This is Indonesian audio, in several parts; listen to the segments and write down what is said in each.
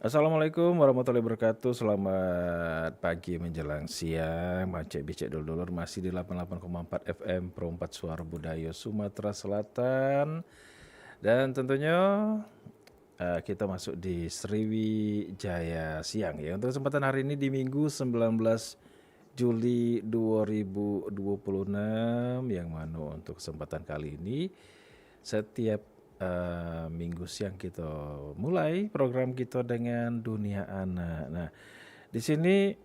Assalamualaikum warahmatullahi wabarakatuh. Selamat pagi menjelang siang. Macek Bicek Dulur masih di 88,4 FM Perempat Suara Budaya Sumatera Selatan. Dan tentunya kita masuk di Sriwijaya siang ya. Untuk kesempatan hari ini di Minggu 19 Juli 2026 yang mana untuk kesempatan kali ini setiap minggu siang kita mulai program kita dengan dunia anak. Nah, di sini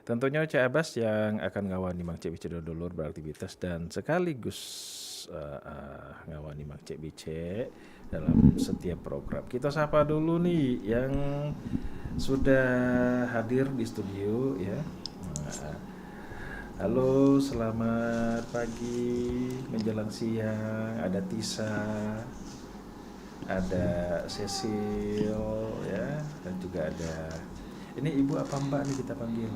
tentunya Cik Abbas yang akan ngawani Mang Cik Bicek Dulur beraktivitas dan sekaligus ngawani Mang Cik Bicek dalam setiap program. Kita sapa dulu nih yang sudah hadir di studio ya. Halo, selamat pagi menjelang siang. Ada Tisa, ada Cecil ya, dan juga ada ini Ibu apa Mbak nih kita panggil?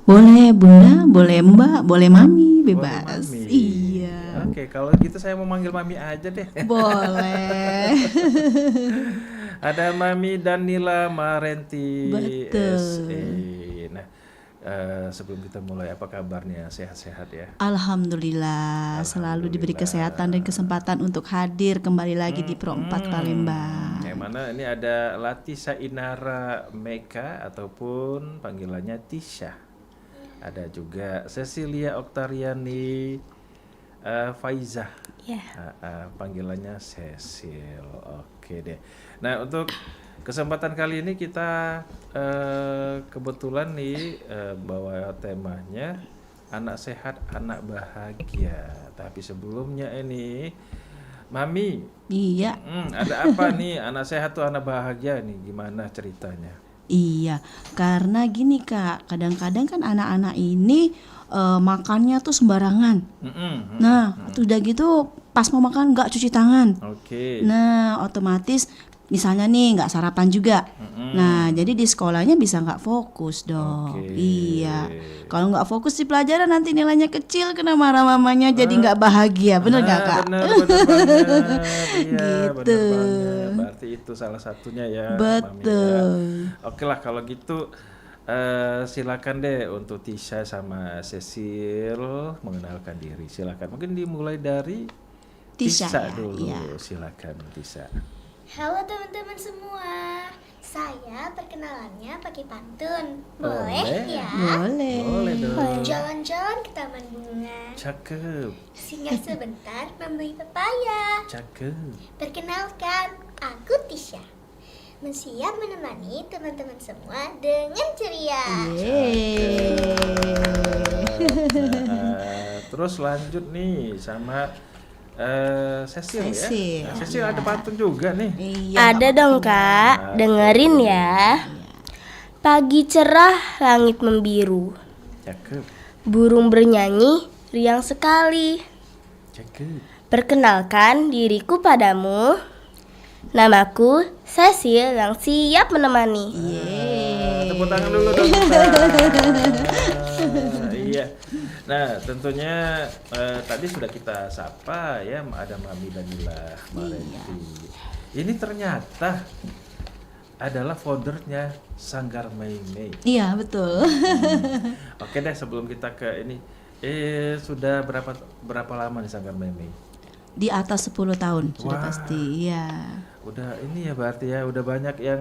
Boleh Bunda, boleh Mbak, boleh Mami, bebas. Boleh, Mami. Iya. Oke, kalau gitu saya mau manggil Mami aja deh. Boleh. Ada Mami Danila Marenti Betul. SE. Nah, sebelum kita mulai, apa kabarnya? Sehat-sehat ya? Alhamdulillah, selalu diberi kesehatan dan kesempatan untuk hadir kembali lagi di Pro 4 Palembang. Yang mana ini ada Latisa Inara Meka ataupun panggilannya Tisha. Ada juga Cecilia Oktariani Faizah. Ya. Panggilannya Cecil. Oke deh. Nah, untuk kesempatan kali ini kita kebetulan nih bawa temanya anak sehat, anak bahagia. Tapi sebelumnya ini Mami, Iya, ada apa nih anak sehat tuh anak bahagia nih? Gimana ceritanya? iya. Karena gini Kak, kadang-kadang kan anak-anak ini makannya tuh sembarangan. Nah, udah gitu pas mau makan nggak cuci tangan. Oke. Nah, otomatis misalnya nih nggak sarapan juga. Nah, jadi di sekolahnya bisa nggak fokus dong. Oke. Iya. Kalau nggak fokus di pelajaran nanti nilainya kecil, kena marah mamanya jadi nggak bahagia. Bener nggak Kak? Bener banget. Iya, Gitu. bener banget. Berarti itu salah satunya ya, Mami ya. Betul. Oke lah kalau gitu silakan deh untuk Tisha sama Cecil mengenalkan diri. Silakan. Mungkin dimulai dari Tisha ya, dulu. iya. Silakan Tisha. Halo teman-teman semua, saya perkenalannya pakai pantun. Boleh ya? Boleh. Boleh dong. Jalan-jalan ke taman bunga, Cakep. singgah sebentar membeli pepaya. Cakep. Perkenalkan, aku Tisha. Siap menemani teman-teman semua dengan ceria. Terus lanjut nih sama Cecil ya. Cecil, Nah, Cecil ada pantun juga nih. Iya. Ada dong Kak, dengerin ya. Pagi cerah, langit membiru, Cakep. burung bernyanyi, riang sekali. Cakep. Perkenalkan diriku padamu. Namaku Cecil yang siap menemani. Tepuk tangan dulu dong. Iya. Nah, tentunya tadi sudah kita sapa ya, ada Mami Danila Marenti. Ini ternyata adalah foundernya Sanggar Mei. Iya, betul. Oke deh, sebelum kita ke ini, sudah berapa lama nih Sanggar Mei? Di atas 10 tahun sudah Wah. pasti. Iya. Udah ini ya berarti ya, udah banyak yang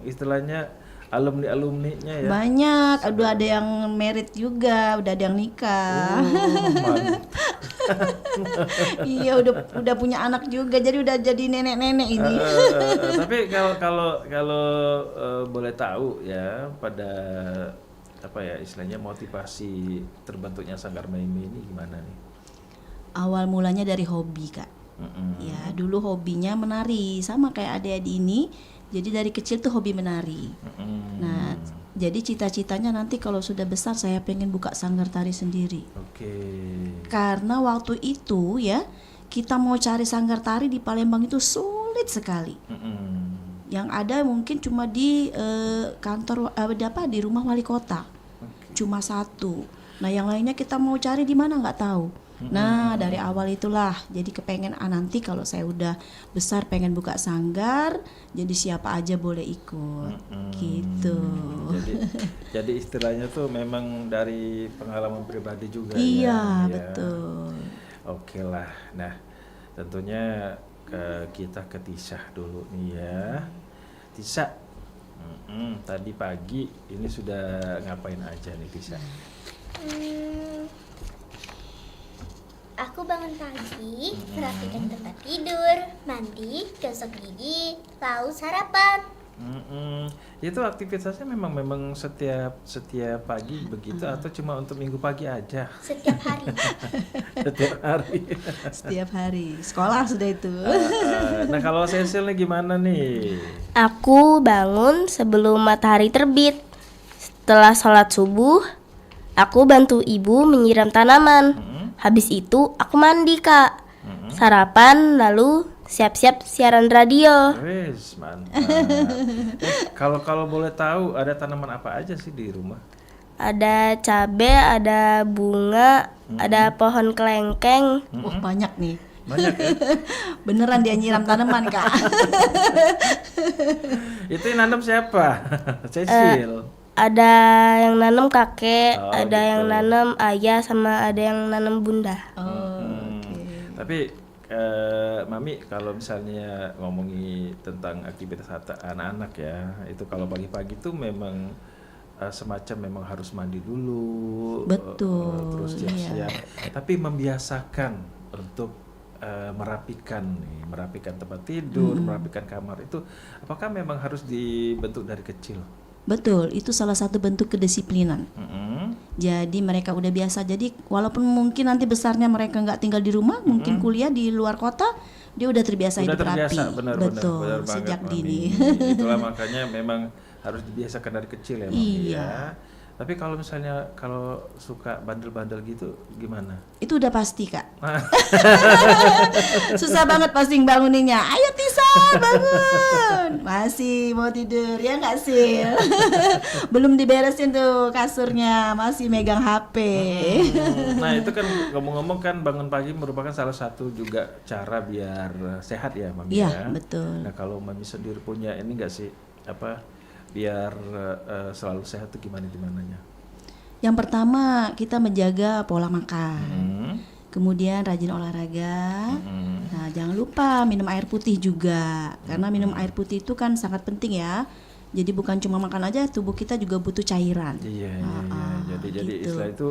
istilahnya alumni-alumninya ya. Banyak, udah ada yang merit juga, udah ada yang nikah. Mantap. Iya, udah punya anak juga, jadi udah jadi nenek-nenek ini. Tapi kalau boleh tahu ya, pada apa ya istilahnya motivasi terbentuknya Sanggar Mei ini gimana nih? Awal mulanya dari hobi Kak. Ya, dulu hobinya menari, sama kayak adik-adik ini. Jadi dari kecil tuh hobi menari. Nah, jadi cita-citanya nanti kalau sudah besar saya pengen buka sanggar tari sendiri. Oke. Karena waktu itu ya, kita mau cari sanggar tari di Palembang itu sulit sekali. Yang ada mungkin cuma di kantor di rumah wali kota. Cuma satu. Nah, yang lainnya kita mau cari di mana nggak tahu. Nah, dari awal itulah jadi kepengen nanti kalau saya udah besar pengen buka sanggar, jadi siapa aja boleh ikut. Gitu. Jadi istilahnya tuh memang dari pengalaman pribadi juga Iya, ya. betul. Oke lah. Nah, tentunya kita ke Tisha dulu nih ya. Tisha, tadi pagi ini sudah ngapain aja nih Tisha? Aku bangun pagi, merapikan tempat tidur, mandi, gosok gigi, lalu sarapan. Itu aktivitasnya memang setiap pagi begitu atau cuma untuk minggu pagi aja? Setiap hari. Setiap hari. Setiap hari. Sekolah sudah itu. Nah kalau Cecil nih gimana nih? Aku bangun sebelum matahari terbit. Setelah sholat subuh, aku bantu ibu menyiram tanaman. Habis itu aku mandi, Kak. Sarapan, lalu siap-siap siaran radio. Wes mantap. Kalau boleh tahu ada tanaman apa aja sih di rumah? Ada cabe, ada bunga, ada pohon kelengkeng. Wah, banyak nih. Banyak ya? Beneran dia nyiram tanaman, Kak. Itu yang nanam siapa? Cecil. Ada yang nanam kakek, Oh, ada gitu. yang nanam ayah, sama ada yang nanam bunda. Tapi Mami kalau misalnya ngomongi tentang aktivitas anak-anak ya, itu kalau pagi-pagi tuh memang semacam memang harus mandi dulu, Betul, terus siap-siap. Tapi membiasakan untuk merapikan tempat tidur, merapikan kamar itu, apakah memang harus dibentuk dari kecil? Betul, itu salah satu bentuk kedisiplinan. Jadi mereka udah biasa. Jadi walaupun mungkin nanti besarnya mereka nggak tinggal di rumah, mungkin kuliah di luar kota, dia udah terbiasa hidup rapi. Betul, benar sejak banget, dini. Mami. Itulah makanya memang harus dibiasakan dari kecil ya, Mami Iya. ya. Tapi kalau misalnya kalau suka bandel-bandel gitu gimana? Itu udah pasti, Kak. Susah banget pasti banguninnya. Ayo Tisa, bangun. Masih mau tidur ya nggak sih? Belum diberesin tuh kasurnya, masih megang HP. Nah itu kan ngomong-ngomong kan bangun pagi merupakan salah satu juga cara biar sehat ya, Mami Iya, ya. betul. Nah kalau Mami sendiri punya ini nggak sih biar selalu sehat tuh gimananya? Yang pertama kita menjaga pola makan. Kemudian rajin olahraga. Nah, jangan lupa minum air putih juga. Karena minum air putih itu kan sangat penting ya. Jadi bukan cuma makan aja, tubuh kita juga butuh cairan. Iya. Jadi gitu. istilah itu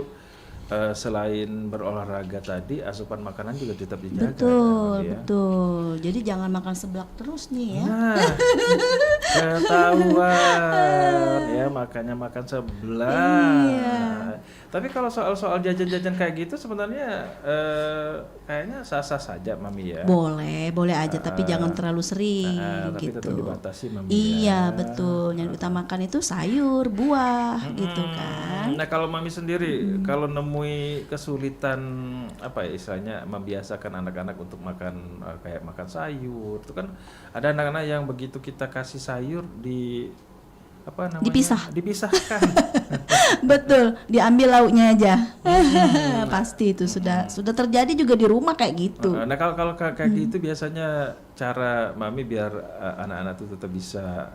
selain berolahraga tadi, asupan makanan juga tetap dijaga. Betul, kan, ya? betul. Jadi jangan makan seblak terus nih ya. Nah, ketahuan ya makanya makan sebelah. Iya. Tapi kalau soal jajan-jajan kayak gitu sebenarnya kayaknya sah-sah saja, Mami ya. Boleh aja, tapi jangan terlalu sering Tapi tetap gitu. dibatasi, Mami. Iya, ya. betul. Yang utamakan itu sayur, buah gitu kan. Nah kalau Mami sendiri kalau nemui kesulitan apa ya istilahnya membiasakan anak-anak untuk makan kayak makan sayur, itu kan ada anak-anak yang begitu kita kasih sayur dipisahkan. Betul, diambil lauknya aja. Pasti itu sudah terjadi juga di rumah kayak gitu. Nah kalau kayak gitu biasanya cara Mami biar anak-anak itu tetap bisa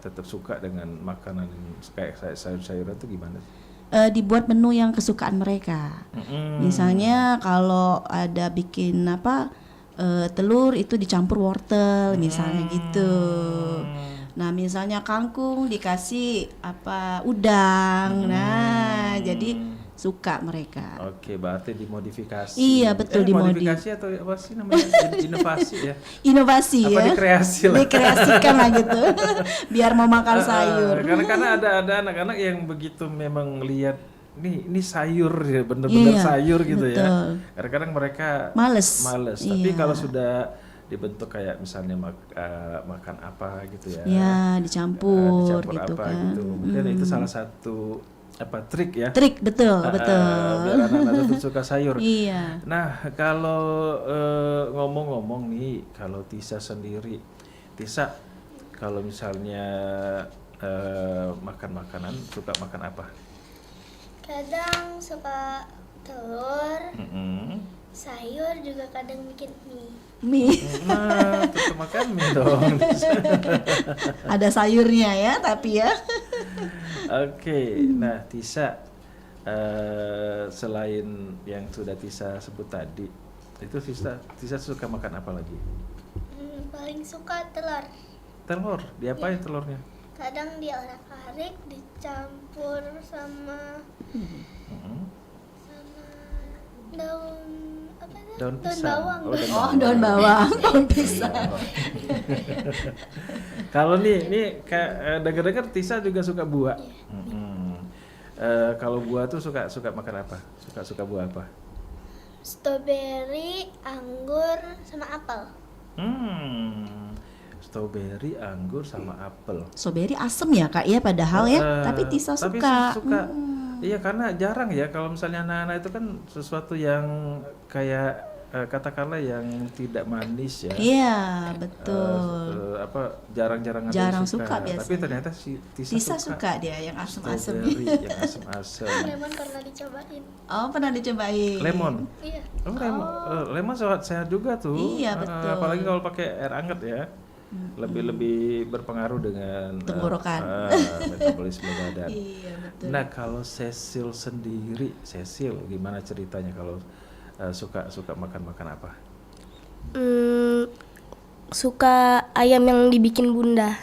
tetap suka dengan makanan kayak sayur-sayuran itu gimana sih? Dibuat menu yang kesukaan mereka. Misalnya kalau ada bikin telur itu dicampur wortel misalnya gitu. Nah, misalnya kangkung dikasih udang. Nah, jadi suka mereka. Oke, berarti dimodifikasi. Iya, betul, dimodifikasi atau apa sih namanya? Inovasi ya. Inovasi Apa ya. dikreasi lah. Dikreasikan lah gitu. Biar mau makan sayur. Karena ada anak-anak yang begitu memang lihat ini sayur ya, bener-bener Iya, sayur gitu betul. ya. Kadang-kadang mereka Males. Tapi Iya. kalau sudah dibentuk kayak misalnya makan apa gitu ya. Ya, dicampur dicampur gitu apa kan. gitu. Mungkin itu salah satu trik ya. Trik, betul. Biar anak-anak tetap suka sayur. Iya. Nah, kalau ngomong-ngomong nih, kalau Tisa sendiri, Tisa kalau misalnya makan makanan, suka makan apa? Kadang suka telur, Sayur juga kadang bikin mie. Mie. Nah, tetap makan mie dong. Ada sayurnya ya, tapi ya. Oke, nah Tisa, selain yang sudah Tisa sebut tadi, itu Tisa suka makan apa lagi? Paling suka telur. Telur, diapain telurnya? Kadang diorak-arik dicampur sama Mm-mm. daun apa itu? Daun pisang. bawang. Oh, daun bawang, daun pisang. Kalau nih dengar-dengar Tisa juga suka buah. Mm-mm. Kalau buah tuh suka makan apa? Suka buah apa? Strawberry, anggur, sama apel. Strawberry, anggur, sama apel. Strawberry asem ya kak ya, padahal ya. Tapi Tisa Tapi suka. suka. Iya, karena jarang ya kalau misalnya anak-anak itu kan sesuatu yang kayak katakanlah yang tidak manis ya. Iya, betul. Jarang-jarang ada Jarang yang suka Tapi biasanya. ternyata si Tisa suka dia yang asem-asem. strawberry, yang asem-asem. Lemon pernah dicobain. Oh, pernah dicobain. Lemon. Iya. Lemon sehat juga tuh. Iya, betul. Apalagi kalau pakai air hangat ya. Lebih berpengaruh dengan Tenggorokan. metabolisme badan. Iya, betul. Nah, kalau Cecil sendiri, Cecil gimana ceritanya kalau suka makan apa? Suka ayam yang dibikin bunda.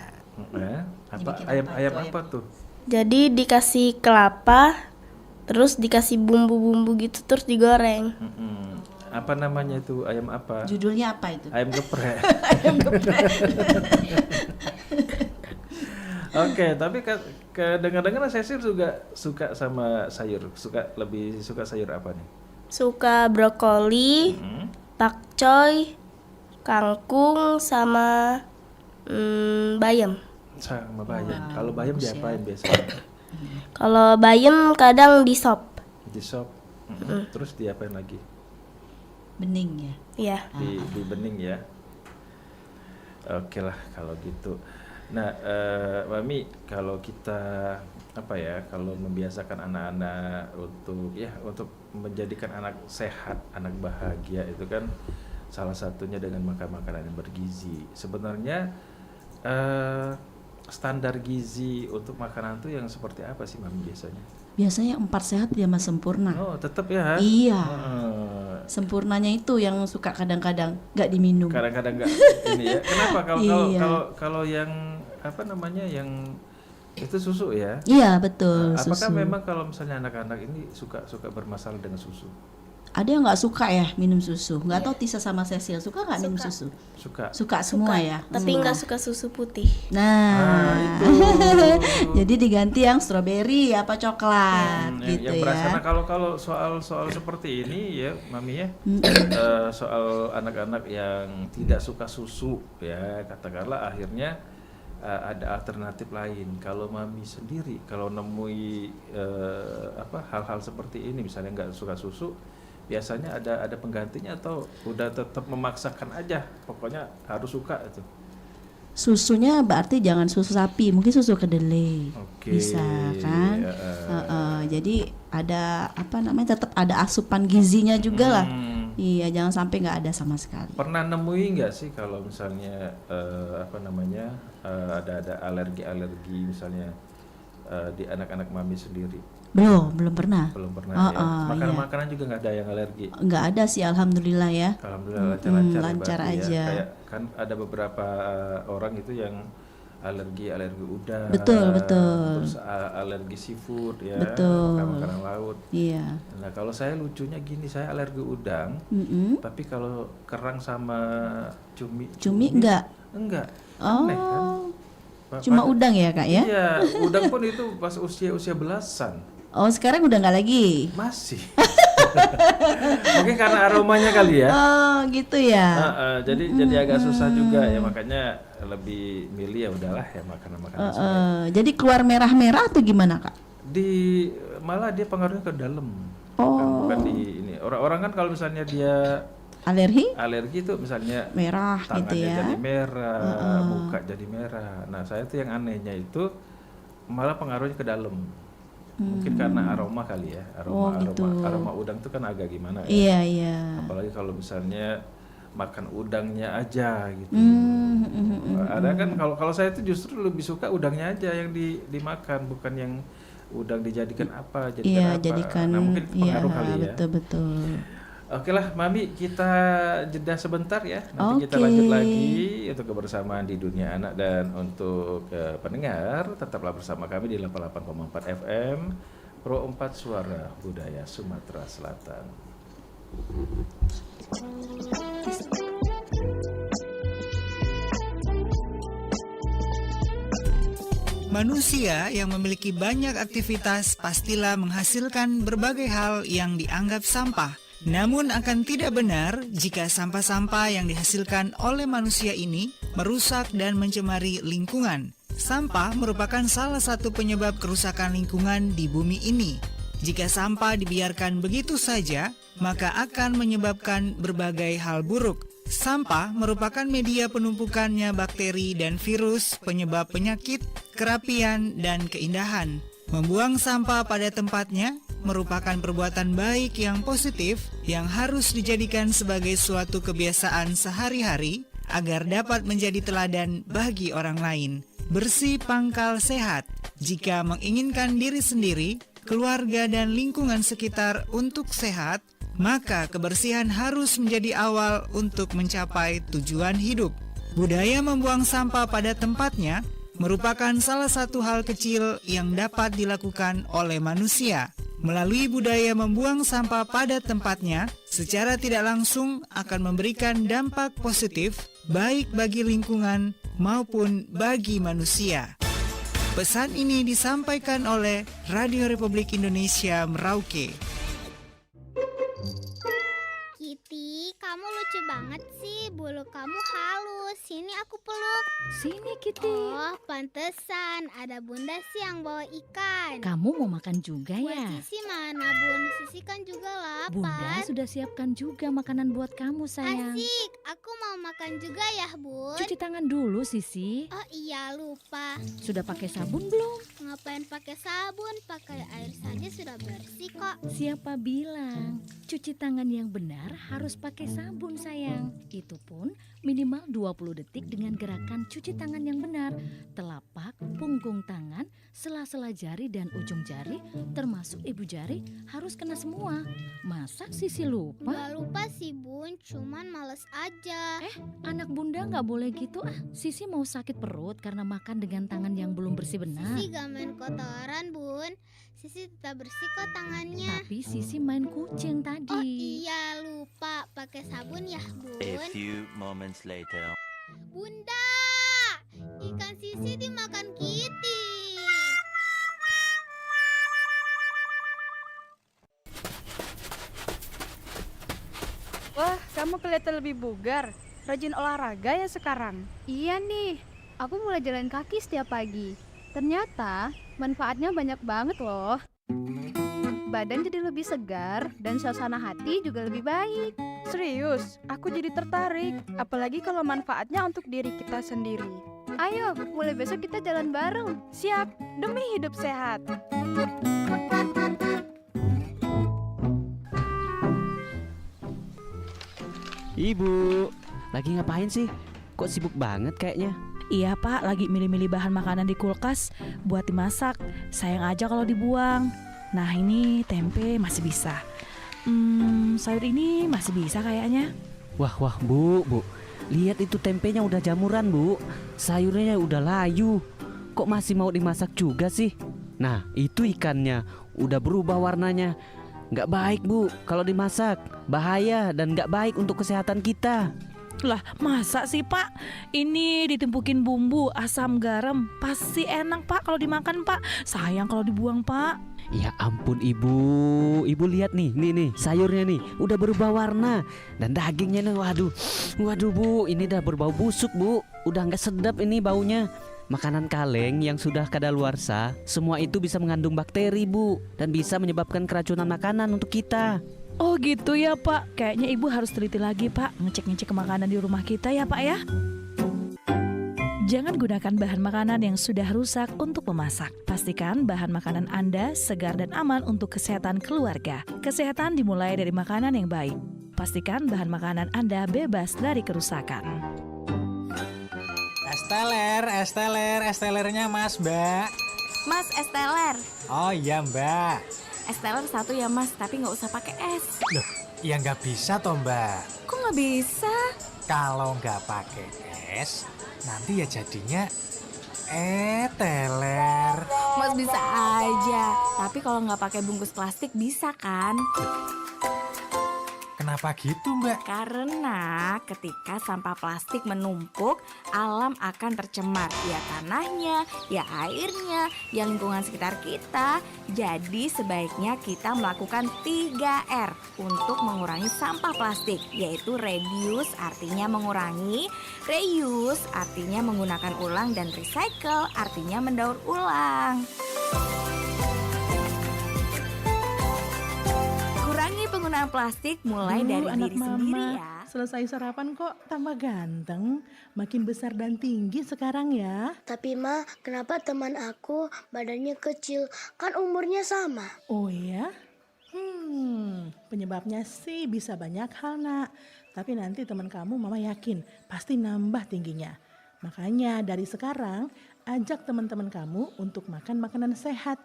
Apa Dibikin ayam apa itu, apa tuh? Jadi dikasih kelapa, terus dikasih bumbu-bumbu gitu, terus digoreng. Apa namanya itu? Ayam apa? Judulnya apa itu? Ayam geprek. Ayam geprek. Oke, tapi dengar-dengar Cecil juga suka sama sayur. Lebih suka sayur apa nih? Suka brokoli, pakcoy, kangkung, sama bayam. Sama bayam. Kalau bayam diapain biasanya? Kalau bayam kadang di sop. Di sop. Terus diapain lagi? Bening ya. Iya. Di bening ya. Oke lah kalau gitu. Nah, Mami, kalau kita kalau membiasakan anak-anak untuk menjadikan anak sehat, anak bahagia itu kan salah satunya dengan makan makanan yang bergizi. Sebenarnya standar gizi untuk makanan itu yang seperti apa sih, Mami, biasanya? Biasanya 4 sehat 5 sempurna. Oh, tetap ya. Iya. Sempurnanya itu yang suka kadang-kadang nggak diminum. Kadang-kadang enggak ini ya. Kenapa Iya. kalau yang yang itu susu ya? Iya, betul. Apakah susu. memang kalau misalnya anak-anak ini suka bermasalah dengan susu? Ada yang nggak suka ya minum susu? Nggak tahu Tisa sama Cecil suka nggak minum Suka. susu? Suka. Suka semua ya. Tapi nggak suka susu putih. Nah, itu. jadi diganti yang strawberry apa coklat gitu yang berasa. ya. Nah, kalau soal seperti ini ya, Mami ya, soal anak-anak yang tidak suka susu ya, katakanlah akhirnya ada alternatif lain. Kalau Mami sendiri kalau nemui hal-hal seperti ini, misalnya nggak suka susu, biasanya ada penggantinya atau udah tetap memaksakan aja, pokoknya harus suka itu? Susunya berarti jangan susu sapi, mungkin susu kedelai. Oke. Bisa kan? Jadi ada tetap ada asupan gizinya juga lah. Iya, jangan sampai nggak ada sama sekali. Pernah nemui nggak sih kalau misalnya ada alergi misalnya di anak-anak Mami sendiri? Belum pernah. Belum pernah ya. iya. Makanan juga nggak ada yang alergi. Nggak ada sih, alhamdulillah ya. Alhamdulillah lancar-lancar ya lancar berarti aja. ya. Kayak kan ada beberapa orang itu yang alergi udang. Betul. Terus alergi seafood ya. Betul. Makanan laut. Iya. Nah, kalau saya lucunya gini, saya alergi udang. Tapi kalau kerang sama cumi enggak. Enggak. Oh. Aneh kan? Cuma udang ya kak ya? Iya, udang pun itu pas usia belasan. Oh, sekarang udah nggak lagi. Masih. Mungkin karena aromanya kali ya. Oh, gitu ya. Jadi agak susah juga ya, makanya lebih milih ya udahlah ya makanan-makanan Jadi keluar merah-merah atau gimana kak? malah dia pengaruhnya ke dalam. Oh. Bukan di ini. Orang-orang kan kalau misalnya dia Alergi itu misalnya merah tangannya gitu ya. jadi merah, muka jadi merah. Nah, saya tuh yang anehnya itu malah pengaruhnya ke dalam. Mungkin karena aroma kali ya, Oh, gitu. aroma udang itu kan agak gimana ya. Iya, iya. Apalagi kalau misalnya makan udangnya aja gitu. Hmm. Ada kan kalau saya tuh justru lebih suka udangnya aja yang dimakan, bukan yang udang dijadikan apa, Iya, apa. jadikan Nah, mungkin pengaruh kali ya. betul. Oke lah, Mami, kita jeda sebentar ya. Nanti kita Oke. lanjut lagi untuk kebersamaan di dunia anak, dan untuk pendengar tetaplah bersama kami di 88,4 FM Pro 4 Suara Budaya Sumatera Selatan. Manusia yang memiliki banyak aktivitas pastilah menghasilkan berbagai hal yang dianggap sampah. Namun akan tidak benar jika sampah-sampah yang dihasilkan oleh manusia ini merusak dan mencemari lingkungan. Sampah merupakan salah satu penyebab kerusakan lingkungan di bumi ini. Jika sampah dibiarkan begitu saja, maka akan menyebabkan berbagai hal buruk. Sampah merupakan media penumpukannya bakteri dan virus penyebab penyakit, kerapian, dan keindahan. Membuang sampah pada tempatnya merupakan perbuatan baik yang positif yang harus dijadikan sebagai suatu kebiasaan sehari-hari agar dapat menjadi teladan bagi orang lain. Bersih pangkal sehat. Jika menginginkan diri sendiri, keluarga, dan lingkungan sekitar untuk sehat, maka kebersihan harus menjadi awal untuk mencapai tujuan hidup. Budaya membuang sampah pada tempatnya merupakan salah satu hal kecil yang dapat dilakukan oleh manusia. Melalui budaya membuang sampah pada tempatnya, secara tidak langsung akan memberikan dampak positif baik bagi lingkungan maupun bagi manusia. Pesan ini disampaikan oleh Radio Republik Indonesia Merauke. Kitty, kamu lucu banget sih. Bulu kamu halus. Sini aku peluk. Sini Kitty. Oh, pantesan. Ada bunda sih yang bawa ikan. Kamu mau makan juga Buat ya? Sisi mana, Bun? Sisi kan juga lapar. Bunda sudah siapkan juga makanan buat kamu sayang. Asik, aku mau makan juga ya, Bun. Cuci tangan dulu Sisi. Oh iya, lupa. Sudah pakai sabun belum? Ngapain pakai sabun? Pakai air saja sudah bersih kok. Siapa bilang? Cuci tangan yang benar harus pakai sabun sayang. Itu pun minimal 20 detik dengan gerakan cuci tangan yang benar. Telapak, punggung tangan, sela-sela jari dan ujung jari, termasuk ibu jari harus kena semua. Masa Sisi lupa? Gak lupa sih, Bun. Cuman males aja. Anak bunda nggak boleh gitu ah. Sisi mau sakit perut karena makan dengan tangan yang belum bersih benar. Sisi gak main kotoran, Bun. Sisi tetap bersih kok tangannya. Tapi Sisi main kucing tadi. Oh iya, lupa. Pakai sabun ya, Bun. A few moments later. Bunda, ikan Sisi dimakan Kitty. Wah, kamu kelihatan lebih bugar. Rajin olahraga ya sekarang. Iya nih, aku mulai jalan kaki setiap pagi. Ternyata manfaatnya banyak banget loh. Badan jadi lebih segar dan suasana hati juga lebih baik. Serius, aku jadi tertarik. Apalagi kalau manfaatnya untuk diri kita sendiri. Ayo, mulai besok kita jalan bareng. Siap, demi hidup sehat. Ibu, lagi ngapain sih? Kok sibuk banget kayaknya? Iya Pak, lagi milih-milih bahan makanan di kulkas buat dimasak. Sayang aja kalau dibuang. Nah ini tempe masih bisa. Sayur ini masih bisa kayaknya. Wah bu, lihat itu tempenya udah jamuran bu. Sayurnya udah layu. Kok masih mau dimasak juga sih? Nah itu ikannya udah berubah warnanya. Nggak baik bu kalau dimasak. Bahaya dan nggak baik untuk kesehatan kita. Lah masa sih Pak? Ini ditumpukin bumbu, asam, garam. Pasti enak Pak kalau dimakan Pak. Sayang kalau dibuang Pak. Ya ampun ibu lihat nih sayurnya nih udah berubah warna. Dan dagingnya nih waduh bu, ini udah berbau busuk bu. Udah nggak sedap ini baunya. Makanan kaleng yang sudah kadaluarsa, semua itu bisa mengandung bakteri bu. Dan bisa menyebabkan keracunan makanan untuk kita. Oh gitu ya Pak. Kayaknya Ibu harus teliti lagi Pak, ngecek-ngecek makanan di rumah kita ya Pak ya. Jangan gunakan bahan makanan yang sudah rusak untuk memasak. Pastikan bahan makanan Anda segar dan aman untuk kesehatan keluarga. Kesehatan dimulai dari makanan yang baik. Pastikan bahan makanan Anda bebas dari kerusakan. Estelernya Mas, Mbak. Mas, es teler. Oh iya, Mbak. Es teler satu ya Mas, tapi nggak usah pakai es. Loh, ya nggak bisa toh, Mbak. Kok nggak bisa? Kalau nggak pakai es, nanti ya jadinya teler. Mas bisa aja, tapi kalau nggak pakai bungkus plastik bisa kan? Kenapa gitu, Mbak? Karena ketika sampah plastik menumpuk, alam akan tercemar. Ya tanahnya, ya airnya, ya lingkungan sekitar kita. Jadi sebaiknya kita melakukan 3R untuk mengurangi sampah plastik, yaitu reduce artinya mengurangi, reuse artinya menggunakan ulang, dan recycle artinya mendaur ulang. Kurangi penggunaan plastik mulai dari anak diri mama, sendiri ya. Selesai sarapan kok tambah ganteng, makin besar dan tinggi sekarang ya. Tapi Ma, kenapa teman aku badannya kecil? Kan umurnya sama. Oh ya? Penyebabnya sih bisa banyak hal nak. Tapi nanti teman kamu mama yakin pasti nambah tingginya. Makanya dari sekarang ajak teman-teman kamu untuk makan makanan sehat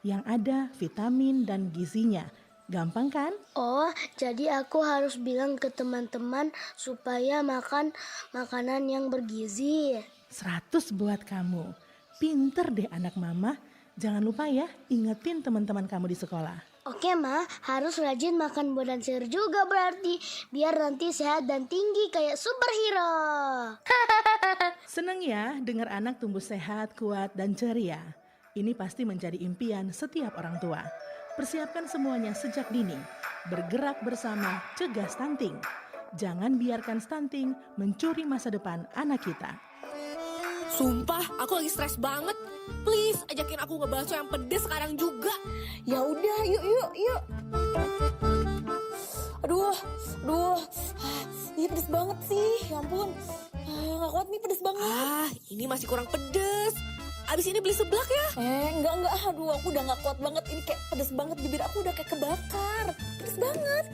yang ada vitamin dan gizinya. Gampang kan? Oh, jadi aku harus bilang ke teman-teman supaya makan makanan yang bergizi. 100 buat kamu. Pinter deh anak mama. Jangan lupa ya, ingetin teman-teman kamu di sekolah. Oke Ma, harus rajin makan buah dan sayur juga berarti. Biar nanti sehat dan tinggi kayak superhero. Seneng ya dengar anak tumbuh sehat, kuat, dan ceria. Ini pasti menjadi impian setiap orang tua. Persiapkan semuanya sejak dini. Bergerak bersama, cegah stunting. Jangan biarkan stunting mencuri masa depan anak kita. Sumpah, aku lagi stres banget. Please, ajakin aku ngebahas yang pedes sekarang juga. Ya udah, yuk. Aduh, ini pedes banget sih. Ya ampun, nggak kuat nih, pedes banget. Ini masih kurang pedes. Abis ini beli seblak ya? Enggak. Aduh, aku udah gak kuat banget. Ini kayak pedes banget, bibir aku udah kayak kebakar. Pedes banget.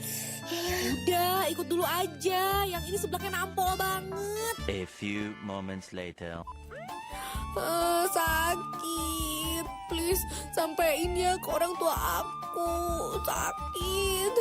Udah, ikut dulu aja. Yang ini seblaknya nampol banget. A few moments later. Sakit. Please, sampein ya ke orang tua aku. Sakit.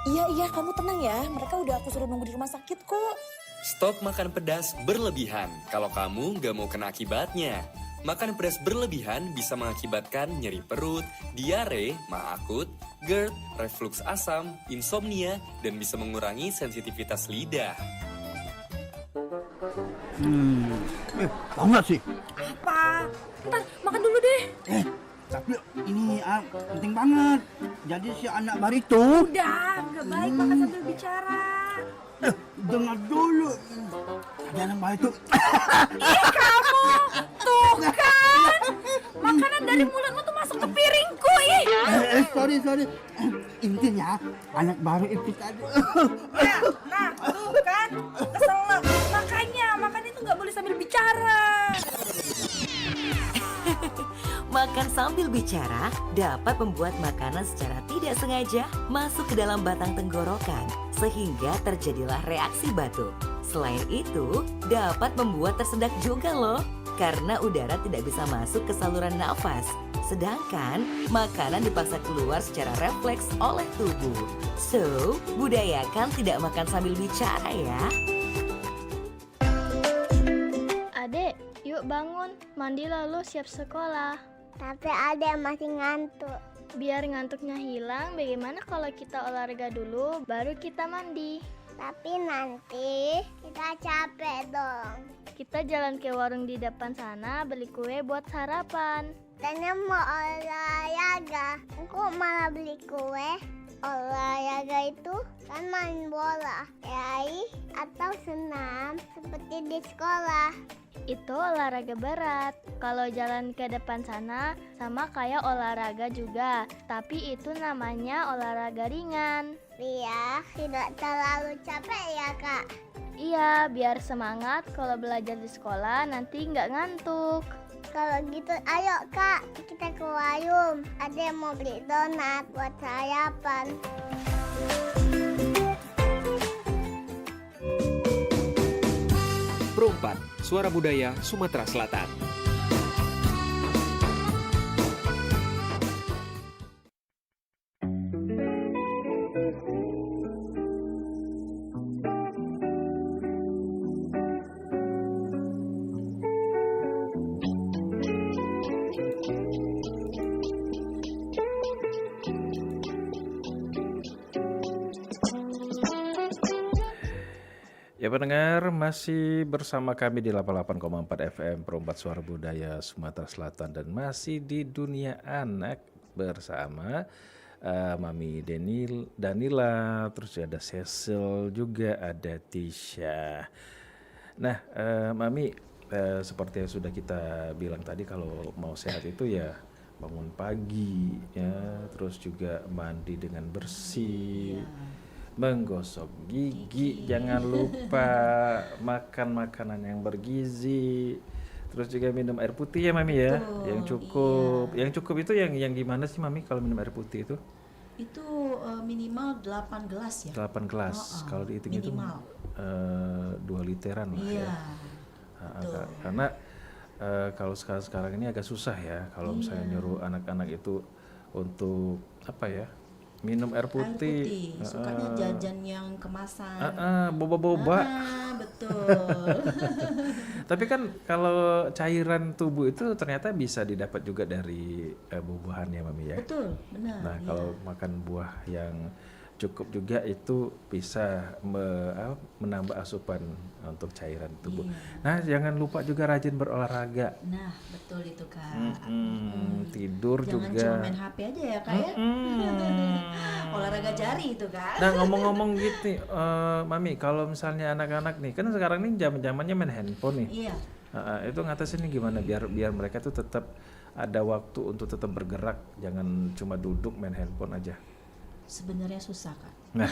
Iya, kamu tenang ya. Mereka udah aku suruh nunggu di rumah sakit kok. Stop makan pedas berlebihan kalau kamu gak mau kena akibatnya. Makan pedas berlebihan bisa mengakibatkan nyeri perut, diare, ma akut, GERD, reflux asam, insomnia, dan bisa mengurangi sensitivitas lidah. Tahu nggak sih? Apa? Ntar makan dulu deh. Tapi ini penting banget. Jadi si anak baru itu. Udah, gak baik makan sambil bicara. Dengar dulu. Ada anak baru itu. Ih kamu, tuh kan. Makanan dari mulutmu tuh masuk ke piringku, ih. Sorry. Intinya anak baru itu tadi. Nah, tuh kan. Kesel. Makanya makan itu gak boleh sambil bicara. Makan sambil bicara dapat membuat makanan secara tidak sengaja masuk ke dalam batang tenggorokan sehingga terjadilah reaksi batuk. Selain itu, dapat membuat tersedak juga loh karena udara tidak bisa masuk ke saluran nafas. Sedangkan makanan dipaksa keluar secara refleks oleh tubuh. So, budayakan tidak makan sambil bicara ya. Adek, yuk bangun, mandi lalu siap sekolah. Tapi adek masih ngantuk. Biar ngantuknya hilang, bagaimana kalau kita olahraga dulu, baru kita mandi? Tapi nanti kita capek dong. Kita jalan ke warung di depan sana, beli kue buat sarapan. Tanya mau olahraga, kok malah beli kue? Olahraga itu kan main bola, lari atau senam seperti di sekolah. Itu olahraga berat. Kalau jalan ke depan sana sama kayak olahraga juga, tapi itu namanya olahraga ringan. Iya, tidak terlalu capek ya Kak. Iya, biar semangat kalau belajar di sekolah nanti nggak ngantuk. Kalau gitu, ayo Kak, kita ke warung. Ada yang mau beli donat buat sarapan. Perompat, Suara Budaya Sumatera Selatan. Ya pendengar, masih bersama kami di 88,4 FM Perompat Suara Budaya Sumatera Selatan dan masih di Dunia Anak bersama Mami Danila, terus ada Cecil juga, ada Tisha. Nah, Mami, seperti yang sudah kita bilang tadi, kalau mau sehat itu ya bangun pagi ya, terus juga mandi dengan bersih. Menggosok gigi, jangan lupa makan makanan yang bergizi, terus juga minum air putih ya Mami ya. Betul, yang cukup. Yang cukup itu yang gimana sih Mami kalau minum air putih itu? Itu minimal 8 gelas ya. 8 gelas. Kalau dihitung itu 2 literan lah Iya, ya. Karena kalau sekarang ini agak susah ya kalau misalnya nyuruh anak-anak itu untuk apa ya? Minum air putih. Sukanya jajan yang kemasan. Boba-boba. Betul. Tapi kan kalau cairan tubuh itu ternyata bisa didapat juga dari buah-buahan ya Mami ya. Betul, benar. Nah kalau makan buah yang cukup juga itu bisa menambah asupan untuk cairan tubuh. Nah jangan lupa juga rajin berolahraga. Nah betul itu Kak. Tidur jangan juga. Jangan cuma main HP aja ya Kak ya. Olahraga jari itu Kak. Nah ngomong-ngomong gitu nih, Mami, kalau misalnya anak-anak nih, kan sekarang nih zamannya main handphone nih. Iya. Itu ngatasinnya gimana biar mereka tuh tetap ada waktu untuk tetap bergerak, jangan cuma duduk main handphone aja. Sebenarnya susah Kak. Nah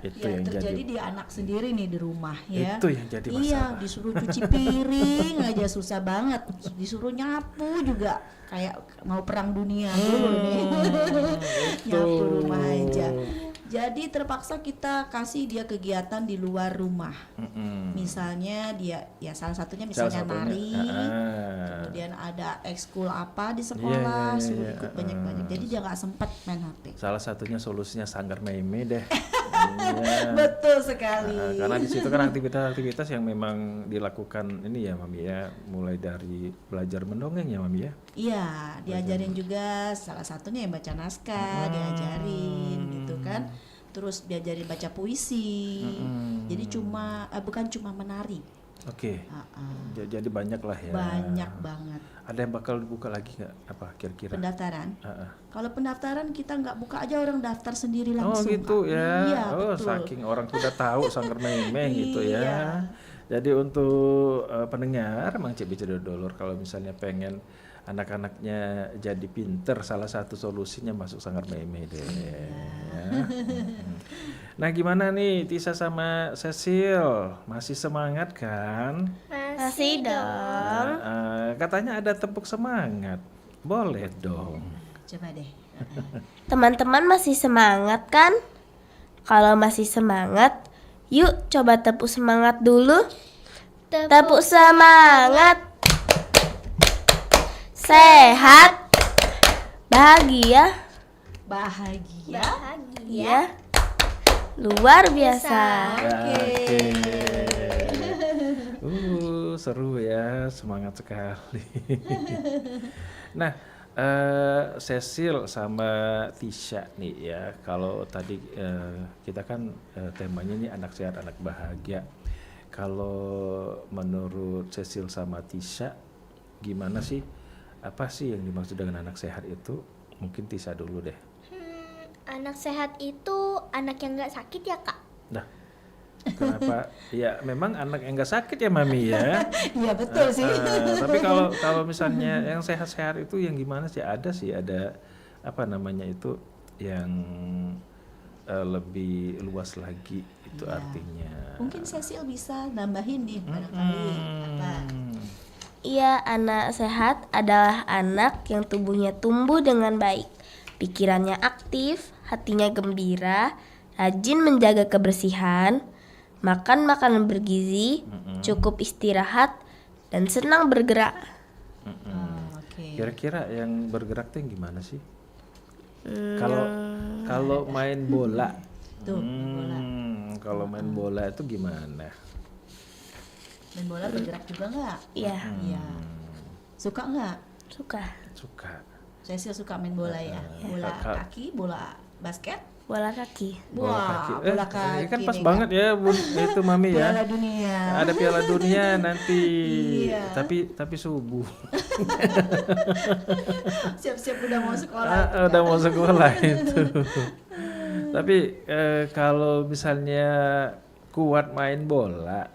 itu ya, yang terjadi jadi di anak sendiri nih di rumah ya. Itu yang jadi masalah. Iya, disuruh cuci piring aja susah banget, disuruh nyapu juga kayak mau perang dunia dulu nih. Nyapu rumah aja. Jadi terpaksa kita kasih dia kegiatan di luar rumah. Misalnya dia ya salah satunya misalnya nari. Kemudian ada ekskul apa di sekolah, suruh ikut banyak-banyak. Jadi dia nggak sempat main HP. Salah satunya solusinya Sanggar Meme deh. Betul sekali. Karena di situ kan aktivitas-aktivitas yang memang dilakukan ini ya Mami ya, mulai dari belajar mendongeng ya Mami ya. Iya, diajarin juga salah satunya yang baca naskah, diajarin gitu kan. Terus diajarin baca puisi. Jadi bukan cuma menari. Oke. Jadi banyak lah ya. Banyak banget. Ada yang bakal dibuka lagi nggak? Apa kira-kira? Pendaftaran. Kalau pendaftaran kita nggak buka aja, orang daftar sendiri langsung. Oh gitu ya. Iya, betul. Saking orang sudah tahu Sanggar Meme gitu ya. Jadi untuk pendengar Mang Cik Bicara Dolor, kalau misalnya pengen anak-anaknya jadi pinter, salah satu solusinya masuk Sanggar Meme deh. Ya. Nah gimana nih Tisha sama Cecil, masih semangat kan? Masih dong. Katanya ada tepuk semangat, boleh dong. Coba deh. Teman-teman masih semangat kan? Kalau masih semangat, yuk coba tepuk semangat dulu. Tepuk semangat. Sehat. Bahagia. Ya. Luar biasa. Oke. Seru ya, semangat sekali. Nah, Cecil sama Tisha nih ya, kalau tadi kita kan temanya nih anak sehat, anak bahagia. Kalau menurut Cecil sama Tisha, gimana sih? Apa sih yang dimaksud dengan anak sehat itu? Mungkin Tisha dulu deh. Anak sehat itu anak yang nggak sakit ya Kak? Nah, kenapa? Ya memang anak yang nggak sakit ya Mami ya. Iya betul sih. Tapi kalau misalnya yang sehat-sehat itu yang gimana sih? Ada apa namanya itu yang lebih luas lagi itu artinya. Mungkin Cecil bisa nambahin nih barangkali apa? Iya, anak sehat adalah anak yang tubuhnya tumbuh dengan baik, pikirannya aktif, hatinya gembira, rajin menjaga kebersihan, makan makanan bergizi, cukup istirahat, dan senang bergerak. Kira-kira yang bergerak tuh yang gimana sih? Kalau main bola, kalau main bola itu gimana? Main bola bergerak juga nggak? Iya. Suka nggak? Suka. Cecil suka main bola ya. Bola kaki, bola basket. Bola kaki. Wah, bola kaki. Kan pas banget ya Bun, itu Mami ya. Piala Dunia. Ada Piala Dunia nanti. Iya. Tapi subuh. Siap-siap udah mau sekolah. Udah mau sekolah itu. Tapi kalau misalnya kuat main bola,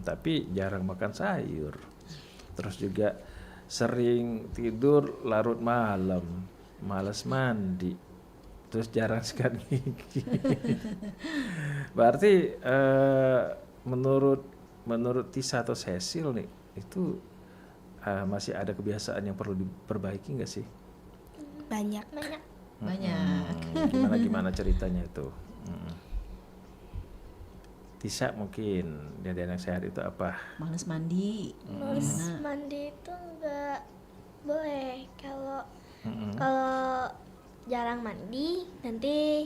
tapi jarang makan sayur. Terus juga sering tidur larut malam, malas mandi. Terus jarang sikat gigi. Berarti menurut Tisa atau Cecil nih itu masih ada kebiasaan yang perlu diperbaiki nggak sih? Banyak. Gimana ceritanya itu? Tisa mungkin dari anak sehat itu apa? Males mandi. Males mandi itu nggak boleh. Kalau jarang mandi nanti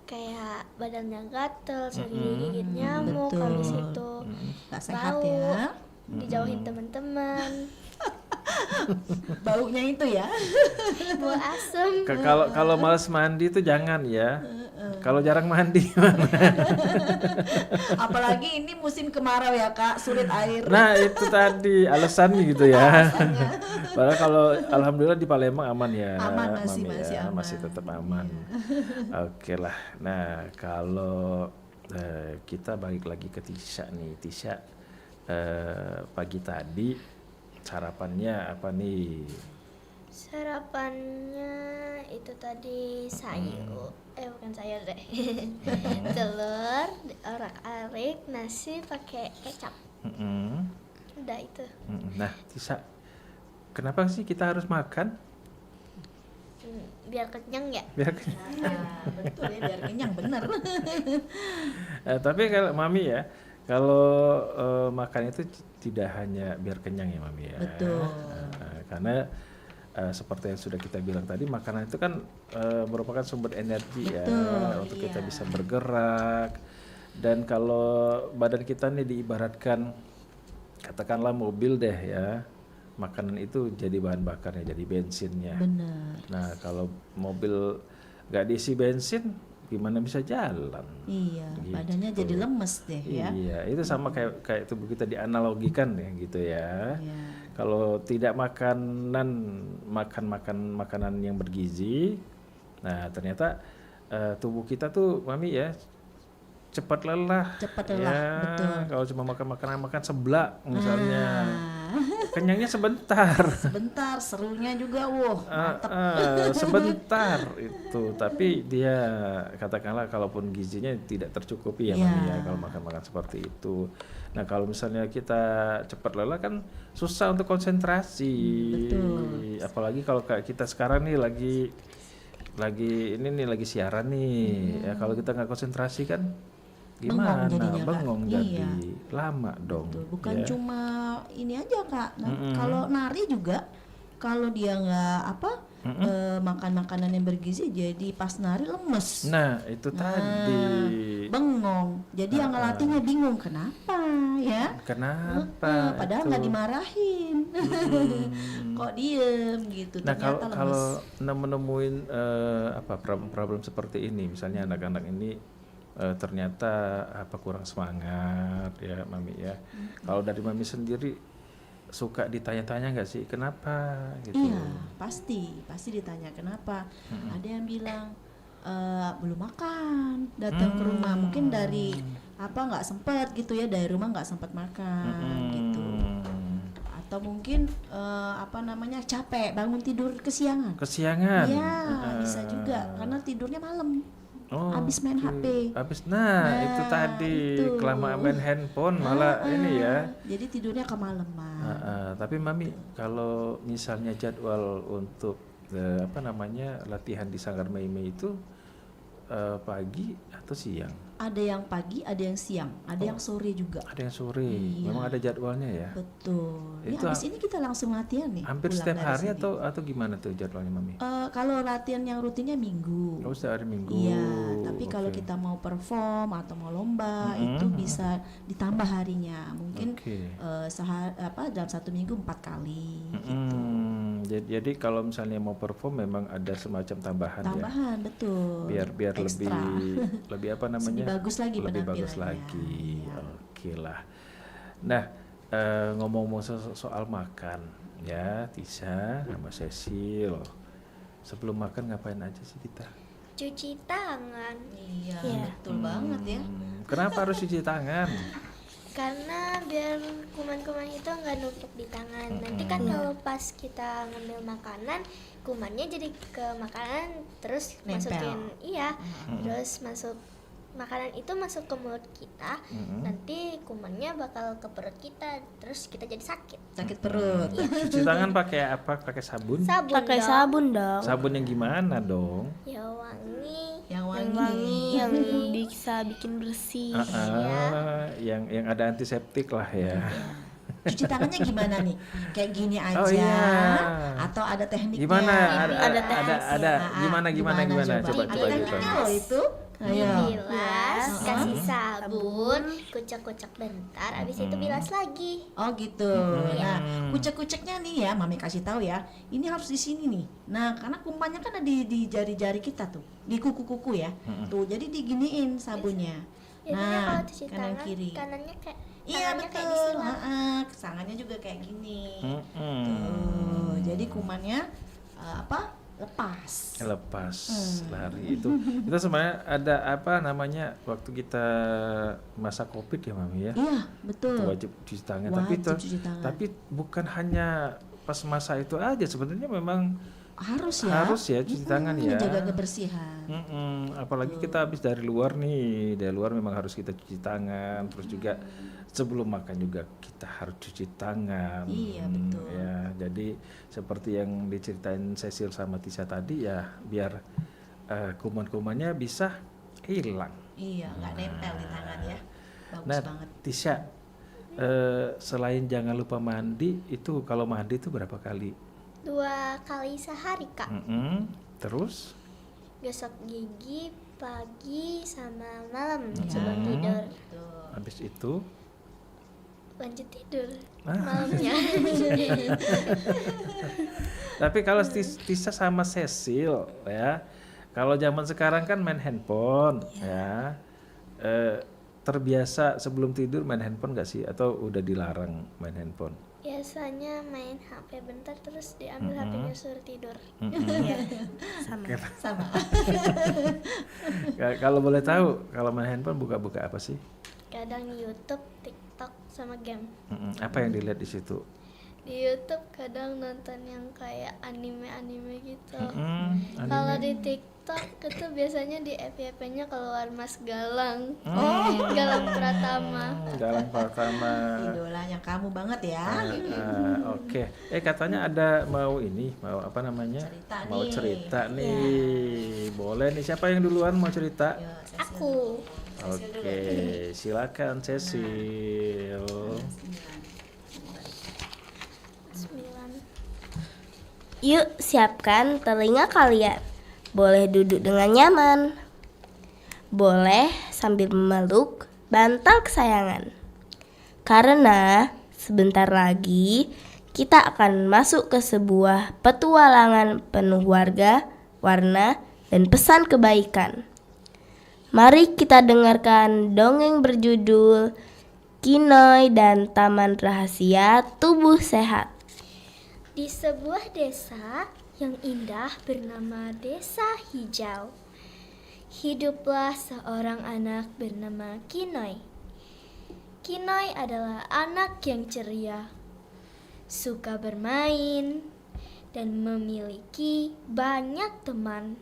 kayak badannya gatel, sering digigit nyamuk, habis itu nggak sehat bau, ya. dijauhin teman-teman. Baunya itu ya. Bau asem. Kalau malas mandi itu jangan ya. Kalau jarang mandi Apalagi ini musim kemarau ya Kak, sulit air. Nah itu tadi alasannya gitu ya. Padahal kalau alhamdulillah di Palembang aman ya. Aman masih ya, aman. masih tetap aman. Oke lah. Nah kalau kita balik lagi ke Tisha nih. Tisha pagi tadi sarapannya apa nih? Sarapannya itu tadi sayur, bukan sayur deh. Telur, orak-arik, nasi pakai kecap. Udah itu. Nah, Tisa, kenapa sih kita harus makan? Biar kenyang ya. Biar kenyang. Betul ya, biar kenyang bener. Tapi kalau Mami ya, kalau makan itu tidak hanya biar kenyang ya Mami ya. Betul. Karena seperti yang sudah kita bilang tadi, makanan itu kan merupakan sumber energi. Betul, ya untuk kita bisa bergerak. Dan kalau badan kita nih diibaratkan katakanlah mobil deh ya, makanan itu jadi bahan bakarnya, jadi bensinnya. Benar. Nah kalau mobil nggak diisi bensin gimana bisa jalan? Iya, gitu. Badannya jadi lemes deh ya. Iya, itu sama kayak tubuh kita dianalogikan ya gitu ya. Iya. Kalau tidak makan makanan yang bergizi, nah ternyata tubuh kita tuh Mami ya cepat lelah. Cepat lelah, ya, betul. Kalau cuma makan seblak misalnya, kenyangnya sebentar. Sebentar, serunya juga, mantep. Sebentar itu, tapi dia katakanlah kalaupun gizinya tidak tercukupi ya Mami ya kalau makan seperti itu. Nah kalau misalnya kita cepat lelah kan susah untuk konsentrasi. Betul. Apalagi kalau kayak kita sekarang nih lagi siaran nih, ya kalau kita nggak konsentrasi kan gimana? Bengong jadi lama dong. Betul. Bukan cuma ini aja Kak. Kalau nari juga kalau dia nggak makan makanan yang bergizi, jadi pas nari lemes. Nah itu tadi bengong. Jadi yang ngelatihnya bingung kenapa ya? Kenapa? Padahal nggak dimarahin. Kok diem gitu. Nah kalau menemuin problem seperti ini, misalnya anak-anak ini ternyata kurang semangat ya Mami ya. Kalau dari Mami sendiri suka ditanya-tanya nggak sih kenapa gitu? Iya pasti ditanya kenapa. Ada yang bilang belum makan, datang ke rumah mungkin dari nggak sempat gitu ya, dari rumah nggak sempat makan gitu. Atau mungkin capek bangun tidur kesiangan. Kesiangan? Iya bisa juga karena tidurnya malam. habis main oke. HP. Nah, itu tadi itu. kelamaan main handphone malah ini ya. Jadi tidurnya kemalaman. Tapi Mami, kalau misalnya jadwal untuk latihan di Sanggar Mei itu pagi atau siang? Ada yang pagi, ada yang siang, ada yang sore juga. Ada yang sore. Iya. Memang ada jadwalnya ya. Betul. Ini Itu habis ini kita langsung latihan nih. Hampir pulang setiap dari hari sini. atau gimana tuh jadwalnya Mami? Kalau latihan yang rutinnya minggu. Oh, setiap hari Minggu. Iya, tapi kalau Oke. kita mau perform atau mau lomba itu bisa ditambah harinya. Mungkin Oke. dalam 1 minggu 4 kali. Jadi kalau misalnya mau perform memang ada semacam tambahan ya. Tambahan, betul. Biar Ekstra. lebih apa namanya? Lebih bagus lagi Lebih bagus penampilannya. lagi. Oke lah. Nah, ngomong-ngomong soal makan ya, Tisha sama Cecil. Sebelum makan ngapain aja sih kita? Cuci tangan. Iya, betul banget ya. Kenapa harus cuci tangan? Karena biar kuman-kuman itu nggak numpuk di tangan. Nanti kan kalau pas kita ngambil makanan, kumannya jadi ke makanan terus Nempel. masukin, terus masuk makanan itu masuk ke mulut kita. Nanti kumannya bakal ke perut kita, terus kita jadi sakit perut. Cuci tangan pakai apa? Pakai sabun? Pakai sabun dong. Sabun yang gimana dong? Ya wangi. Yang Wangi yang bisa bikin bersih. Yang ada antiseptik lah ya. Cuci tangannya gimana nih? Kayak gini aja Oh, iya. atau ada tekniknya? Gimana? Ada Ada gimana? Coba. Kalau itu Bilas, kasih sabun, kucek-kucek bentar, abis itu bilas lagi. Oh gitu. Nah, kucek-kuceknya nih ya, Mami kasih tahu ya. Ini harus di sini nih. Nah, karena kumannya kan ada di jari-jari kita tuh, di kuku-kuku ya. Tuh, jadi diginiin sabunnya. Biasanya kalau cuci kanan tangan, kiri. kanannya kayak Iya tangannya kayak betul. disilang. Tangannya juga kayak gini. Tuh, jadi kumannya lepas. Lari itu sebenarnya ada apa namanya waktu kita masa Covid ya Mami ya. Iya betul. Itu wajib cuci tangan. Wajib cuci tangan. Tapi bukan hanya pas masa itu aja, sebenarnya memang harus ya cuci tangan ya. Menjaga kebersihan. Apalagi kita habis dari luar nih, dari luar memang harus kita cuci tangan. Terus juga sebelum makan juga kita harus cuci tangan. Iya betul. Ya, jadi seperti yang diceritain Cecil sama Tisha tadi ya, biar kuman-kumannya bisa hilang. Iya, nggak nempel di tangan ya. Bagus banget. Tisha, selain jangan lupa mandi, itu kalau mandi itu berapa kali? 2 kali sehari, Kak. Terus? Gosok gigi pagi sama malam sebelum tidur. Habis itu? Lanjut tidur malamnya. Tapi kalau Tisha sama Cecil ya, kalau zaman sekarang kan main handphone ya, terbiasa sebelum tidur main handphone nggak sih, atau udah dilarang main handphone? Biasanya main HP bentar terus diambil HP-nya suruh tidur. Sama. Kalau boleh tahu, kalau main handphone buka-buka apa sih? Kadang YouTube, TikTok, sama game. Apa yang dilihat di situ? Di YouTube kadang nonton yang kayak anime-anime gitu. Anime. Kalau di TikTok itu biasanya di FYP-nya keluar Mas Galang. Galang Pratama. Galang Pratama. Idolanya kamu banget ya. Oke. Katanya ada mau apa namanya? Cerita nih. Boleh nih, siapa yang duluan mau cerita? Aku. Oke, silakan Cecil. 9. Yuk, siapkan telinga kalian. Boleh duduk dengan nyaman. Boleh sambil memeluk bantal kesayangan. Karena sebentar lagi kita akan masuk ke sebuah petualangan penuh warga, warna, dan pesan kebaikan. Mari kita dengarkan dongeng berjudul Kinoy dan Taman Rahasia Tubuh Sehat. Di sebuah desa yang indah bernama Desa Hijau, hiduplah seorang anak bernama Kinoy. Kinoy adalah anak yang ceria, suka bermain, dan memiliki banyak teman.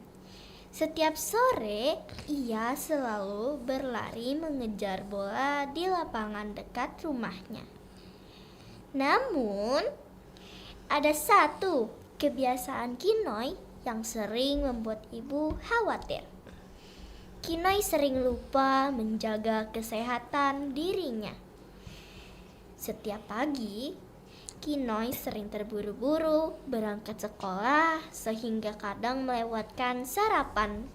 Setiap sore, ia selalu berlari mengejar bola di lapangan dekat rumahnya. Namun, ada satu kebiasaan Kinoy yang sering membuat ibu khawatir. Kinoy sering lupa menjaga kesehatan dirinya. Setiap pagi, Kinoy sering terburu-buru berangkat sekolah sehingga kadang melewatkan sarapan.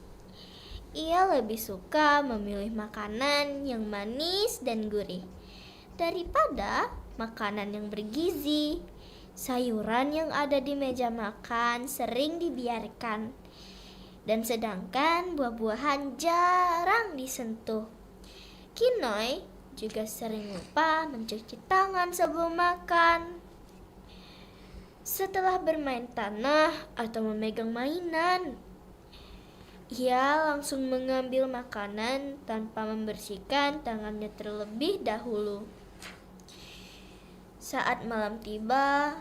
Ia lebih suka memilih makanan yang manis dan gurih daripada makanan yang bergizi. Sayuran yang ada di meja makan sering dibiarkan, dan sedangkan buah-buahan jarang disentuh. Kinoy juga sering lupa mencuci tangan sebelum makan. Setelah bermain tanah atau memegang mainan, ia langsung mengambil makanan tanpa membersihkan tangannya terlebih dahulu. Saat malam tiba,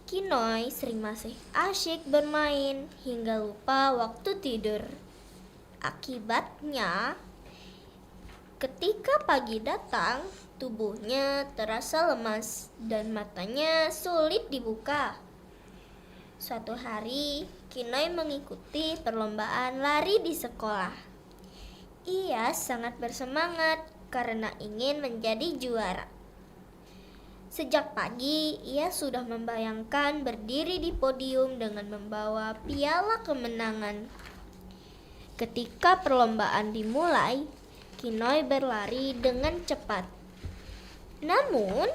Kinoy sering masih asyik bermain hingga lupa waktu tidur. Akibatnya, ketika pagi datang, tubuhnya terasa lemas dan matanya sulit dibuka. Suatu hari, Kinoy mengikuti perlombaan lari di sekolah. Ia sangat bersemangat karena ingin menjadi juara. Sejak pagi, ia sudah membayangkan berdiri di podium dengan membawa piala kemenangan. Ketika perlombaan dimulai, Kinoy berlari dengan cepat. Namun,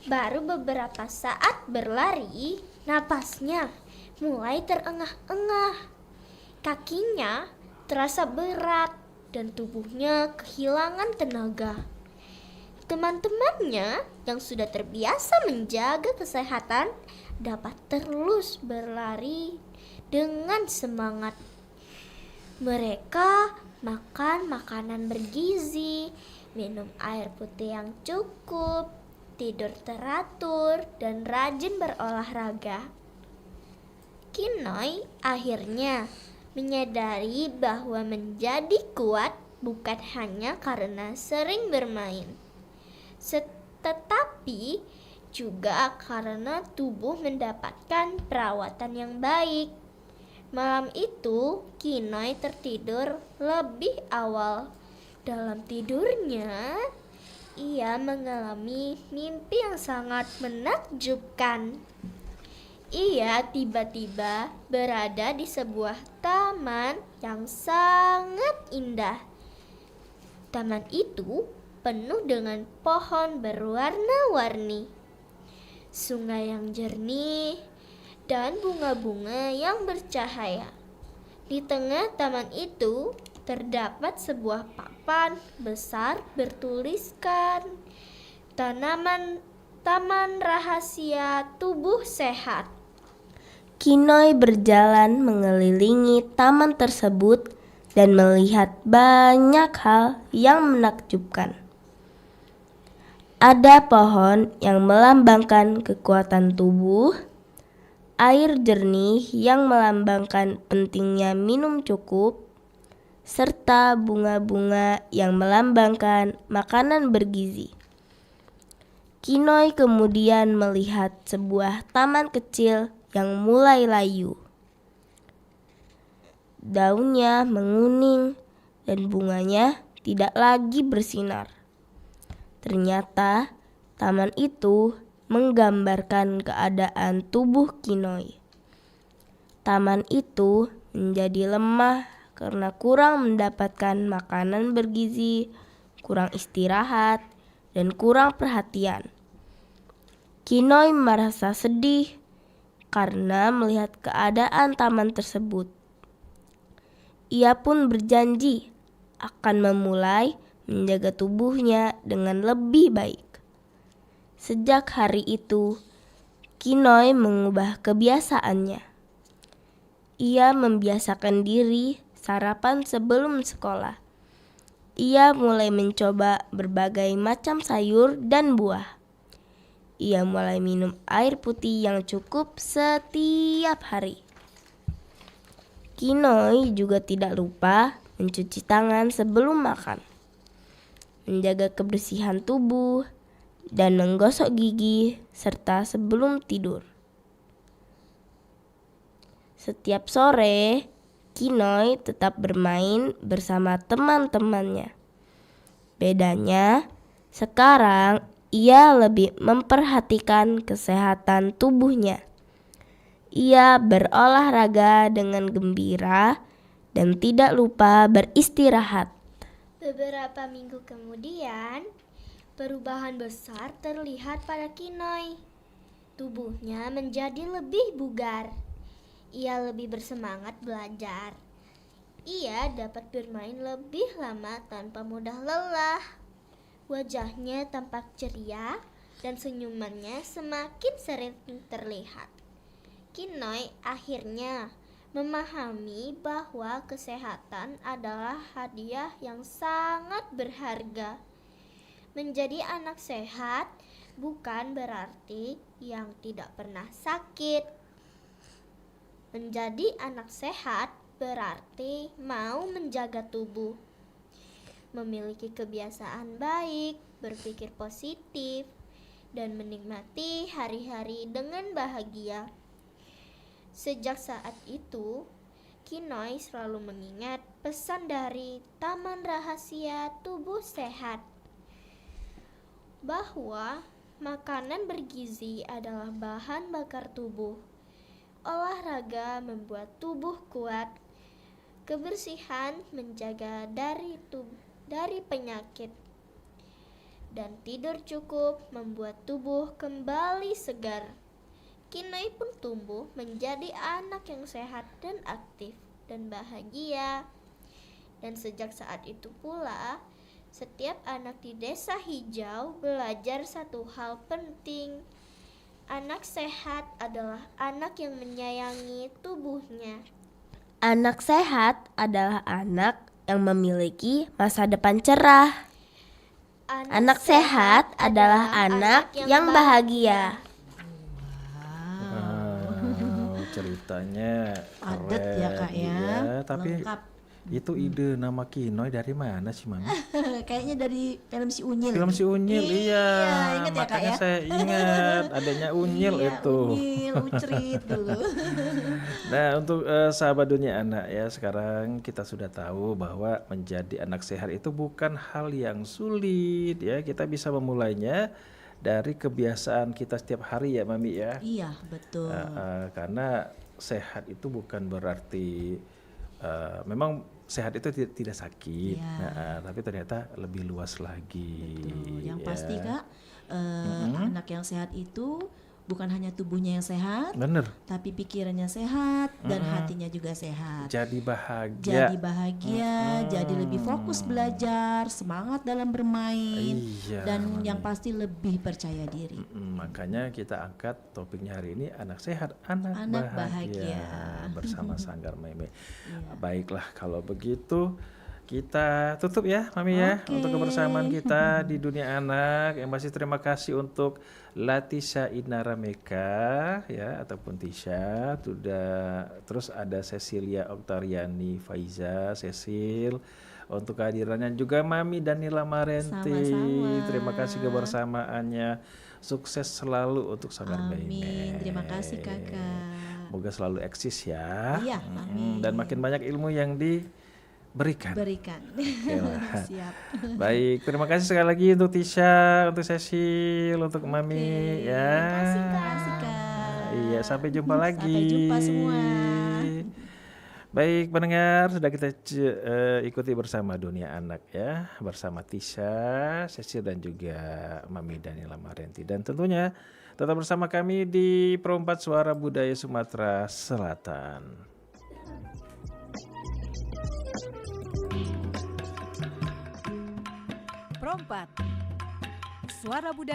baru beberapa saat berlari, napasnya mulai terengah-engah. Kakinya terasa berat dan tubuhnya kehilangan tenaga. Teman-temannya yang sudah terbiasa menjaga kesehatan dapat terus berlari dengan semangat. Mereka makan makanan bergizi, minum air putih yang cukup, tidur teratur, dan rajin berolahraga. Kinoy akhirnya menyadari bahwa menjadi kuat bukan hanya karena sering bermain, tetapi juga karena tubuh mendapatkan perawatan yang baik. Malam itu, Kinoy tertidur lebih awal. Dalam tidurnya, ia mengalami mimpi yang sangat menakjubkan. Ia tiba-tiba berada di sebuah taman yang sangat indah. Taman itu penuh dengan pohon berwarna-warni, sungai yang jernih, dan bunga-bunga yang bercahaya. Di tengah taman itu terdapat sebuah papan besar bertuliskan Taman Rahasia Tubuh Sehat. Kinoy berjalan mengelilingi taman tersebut dan melihat banyak hal yang menakjubkan. Ada pohon yang melambangkan kekuatan tubuh, air jernih yang melambangkan pentingnya minum cukup, serta bunga-bunga yang melambangkan makanan bergizi. Kinoy kemudian melihat sebuah taman kecil yang mulai layu. Daunnya menguning dan bunganya tidak lagi bersinar. Ternyata taman itu menggambarkan keadaan tubuh Kinoy. Taman itu menjadi lemah karena kurang mendapatkan makanan bergizi, kurang istirahat, dan kurang perhatian. Kinoy merasa sedih karena melihat keadaan taman tersebut. Ia pun berjanji akan memulai menjaga tubuhnya dengan lebih baik. Sejak hari itu, Kinoy mengubah kebiasaannya. Ia membiasakan diri sarapan sebelum sekolah. Ia mulai mencoba berbagai macam sayur dan buah. Ia mulai minum air putih yang cukup setiap hari. Kinoi juga tidak lupa mencuci tangan sebelum makan, menjaga kebersihan tubuh, dan menggosok gigi serta sebelum tidur. Setiap sore, Kinoi tetap bermain bersama teman-temannya. Bedanya, sekarang ia lebih memperhatikan kesehatan tubuhnya. Ia berolahraga dengan gembira dan tidak lupa beristirahat. Beberapa minggu kemudian, perubahan besar terlihat pada Kinoi. Tubuhnya menjadi lebih bugar. Ia lebih bersemangat belajar. Ia dapat bermain lebih lama tanpa mudah lelah. Wajahnya tampak ceria dan senyumannya semakin sering terlihat. Kinoi akhirnya memahami bahwa kesehatan adalah hadiah yang sangat berharga. Menjadi anak sehat bukan berarti yang tidak pernah sakit. Menjadi anak sehat berarti mau menjaga tubuh, memiliki kebiasaan baik, berpikir positif, dan menikmati hari-hari dengan bahagia. Sejak saat itu, Kinoi selalu mengingat pesan dari Taman Rahasia Tubuh Sehat bahwa makanan bergizi adalah bahan bakar tubuh. Olahraga membuat tubuh kuat. Kebersihan menjaga dari penyakit. Dan tidur cukup membuat tubuh kembali segar. Kinoi pun tumbuh menjadi anak yang sehat dan aktif dan bahagia. Dan sejak saat itu pula, setiap anak di Desa Hijau belajar satu hal penting. Anak sehat adalah anak yang menyayangi tubuhnya. Anak sehat adalah anak yang memiliki masa depan cerah. Anak sehat adalah anak yang bahagia. Ceritanya padat ya Kak ya, tapi lengkap. Itu ide nama Kinoi dari mana sih Mami? Kayaknya dari film Si Unyil. Film Si Unyil, iya. Ingat ya Kak Makanya ya? saya ingat adanya Unyil itu. Unyil, Ucrit dulu. Nah, untuk sahabat dunia anak ya, sekarang kita sudah tahu bahwa menjadi anak sehat itu bukan hal yang sulit ya. Kita bisa memulainya dari kebiasaan kita setiap hari ya Mami ya. Iya, betul. Karena sehat itu bukan berarti memang sehat itu tidak sakit, tapi ternyata lebih luas lagi. Betul. Yang ya. pasti Kak, anak yang sehat itu bukan hanya tubuhnya yang sehat, bener, tapi pikirannya sehat dan hatinya juga sehat. Jadi bahagia. Jadi lebih fokus belajar, semangat dalam bermain, Iya, dan Mami. yang pasti lebih percaya diri. Makanya kita angkat topiknya hari ini, anak sehat, anak bahagia bersama Sanggar Meme. Baiklah kalau begitu kita tutup ya Mami ya untuk kebersamaan kita di dunia anak. Yang masih terima kasih untuk Latisha Inarameka ya ataupun Tisha, terus ada Cecilia Oktariani Faiza, Cecil untuk kehadirannya, juga Mami Danila Marenti. Sama-sama. Terima kasih kebersamaannya. Sukses selalu untuk Sanggar Meme. Amin. Terima kasih Kakak. Semoga selalu eksis ya. Iya, amin. Dan makin banyak ilmu yang diberikan. Oke lah. Siap. Baik, terima kasih sekali lagi untuk Tisha, untuk Cecil, untuk Mami ya. Terima kasih Kak. Iya, sampai jumpa lagi. Sampai jumpa semua. Baik pendengar, sudah kita ikuti bersama dunia anak ya, bersama Tisha, Cecil dan juga Mami Danila Marenti. Dan tentunya tetap bersama kami di Perompat Suara Budaya Sumatera Selatan. Perompat Suara Budaya